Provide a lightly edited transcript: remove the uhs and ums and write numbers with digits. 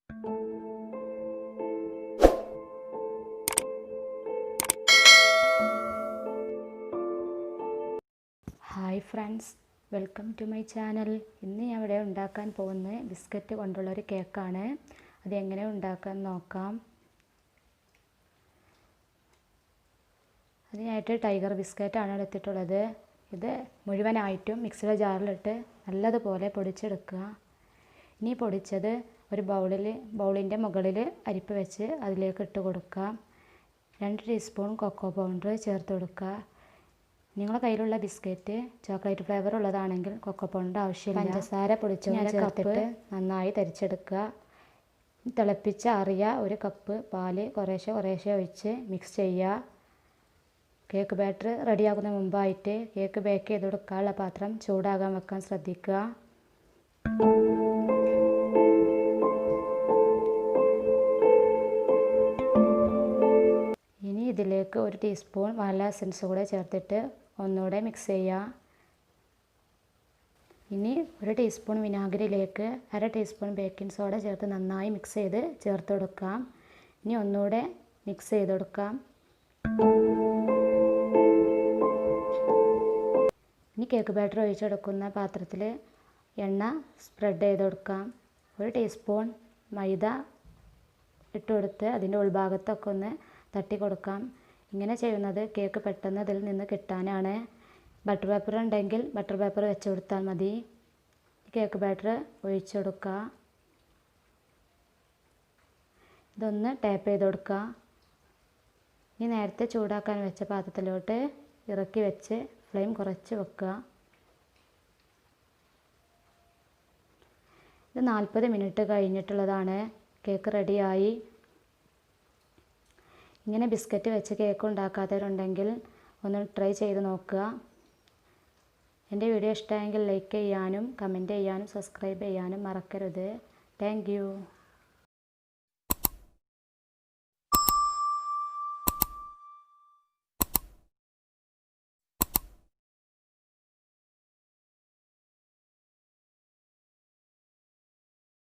Hi friends, welcome to my channel. ഇന്ന് ഞാൻ ഇവിടെ ഉണ്ടാക്കാൻ പോകുന്നത് ബിസ്ക്കറ്റ് കൊണ്ടുള്ളൊരു കേക്കാണ്. അതെങ്ങനെ ഉണ്ടാക്കാൻ നോക്കാം. അതിനായിട്ട് ടൈഗർ ബിസ്ക്കറ്റാണ് എടുത്തിട്ടുള്ളത്. ഇത് മുഴുവനായിട്ടും മിക്സിയുടെ ജാറിലിട്ട് നല്ലതുപോലെ പൊടിച്ചെടുക്കുക. ഇനി പൊടിച്ചത് ഒരു ബൗളിൻ്റെ മുകളിൽ അരിപ്പ് വെച്ച് അതിലേക്ക് ഇട്ട് കൊടുക്കുക. 2 ടീസ്പൂൺ കൊക്കോ പൗഡർ ചേർത്ത് കൊടുക്കുക. നിങ്ങളുടെ കയ്യിലുള്ള ബിസ്ക്കറ്റ് ചോക്ലേറ്റ് ഫ്ലേവർ ഉള്ളതാണെങ്കിൽ കൊക്കോ പൗഡർ ആവശ്യമില്ല. പഞ്ചസാര പൊടിച്ചത് ചേർത്തിട്ട് നന്നായി തരിച്ചെടുക്കുക. തിളപ്പിച്ച ആറിയ 1 കപ്പ് പാല് കുറേശ്ശെ ഒഴിച്ച് മിക്സ് ചെയ്യുക. കേക്ക് ബാറ്റർ റെഡിയാക്കുന്ന മുമ്പായിട്ട് കേക്ക് ബേക്ക് ചെയ്തെടുക്കാനുള്ള പാത്രം ചൂടാകാൻ വെക്കാൻ ശ്രദ്ധിക്കുക. ഇനി ഇതിലേക്ക് 1 ടീസ്പൂൺ വാനില എസൻസ് കൂടെ ചേർത്തിട്ട് ഒന്നുകൂടെ മിക്സ് ചെയ്യുക. ഇനി 1 ടീസ്പൂൺ വിനാഗിരിയിലേക്ക് 1/2 ടീസ്പൂൺ ബേക്കിംഗ് സോഡ ചേർത്ത് നന്നായി മിക്സ് ചെയ്ത് ചേർത്ത് കൊടുക്കാം. ഇനി ഒന്നുകൂടെ മിക്സ് ചെയ്ത് കൊടുക്കാം. ഇനി കേക്ക് ബാറ്റർ ഒഴിച്ചെടുക്കുന്ന പാത്രത്തിൽ എണ്ണ സ്പ്രെഡ് ചെയ്ത് കൊടുക്കാം. 1 ടീസ്പൂൺ മൈദ ഇട്ട് കൊടുത്ത് അതിൻ്റെ ഉൾഭാഗത്തൊക്കെ ഒന്ന് തട്ടി കൊടുക്കാം. ഇങ്ങനെ ചെയ്യുന്നത് കേക്ക് പെട്ടെന്ന് ഇതിൽ നിന്ന് കിട്ടാനാണ്. ബട്ടർ പേപ്പർ ഉണ്ടെങ്കിൽ ബട്ടർ പേപ്പർ വെച്ച് കൊടുത്താൽ മതി. കേക്ക് ബാറ്റർ ഒഴിച്ചു കൊടുക്കുക. ഇതൊന്ന് ടാപ്പ് ചെയ്ത് കൊടുക്കുക. ഇനി നേരത്തെ ചൂടാക്കാൻ വെച്ച പാത്രത്തിലോട്ട് ഇറക്കി വെച്ച് ഫ്ലെയിം കുറച്ച് വെക്കുക. ഇത് 40 മിനിറ്റ് കഴിഞ്ഞിട്ടുള്ളതാണ്. കേക്ക് റെഡിയായി. ഇങ്ങനെ ബിസ്ക്കറ്റ് വെച്ച് കേക്ക് ഉണ്ടാക്കാത്തവരുണ്ടെങ്കിൽ ഒന്ന് ട്രൈ ചെയ്ത് നോക്കുക. എൻ്റെ വീഡിയോ ഇഷ്ടമായെങ്കിൽ ലൈക്ക് ചെയ്യാനും കമൻറ്റ് ചെയ്യാനും സബ്സ്ക്രൈബ് ചെയ്യാനും മറക്കരുത്. Thank you.